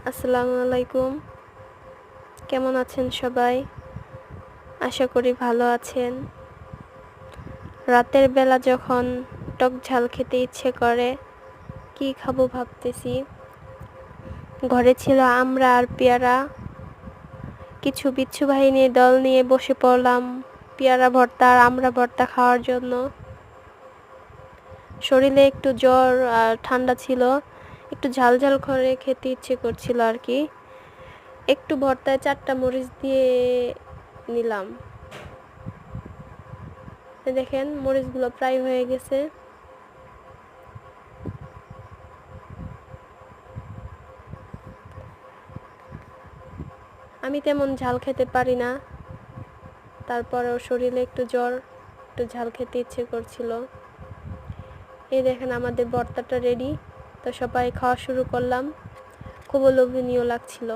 আসসালামু আলাইকুম। কেমন আছেন সবাই? আশা করি ভালো আছেন। রাতের বেলা যখন টক ঝাল খেতে ইচ্ছে করে, কি খাবো ভাবতেছি। ঘরে ছিল আমড়া আর পেয়ারা। কিছু বিচ্ছু বাহিনীর দল নিয়ে বসে পড়লাম পেয়ারা ভর্তা আর আমড়া ভর্তা খাওয়ার জন্য। শরীরে একটু জ্বর আর ঠান্ডা ছিল, একটু ঝাল ঝাল করে খেতে ইচ্ছে করছিল আর কি। একটু ভর্তায় 4টা মরিচ দিয়ে নিলাম। দেখেন মরিচগুলো প্রায় হয়ে গেছে। আমি তেমন ঝাল খেতে পারি না, তারপরেও শরীরে একটু জ্বর, একটু ঝাল খেতে ইচ্ছে করছিল। এই দেখেন আমাদের ভর্তাটা রেডি। তো সবাই খাওয়া শুরু করলাম। খুব লোভনীয় লাগছিল।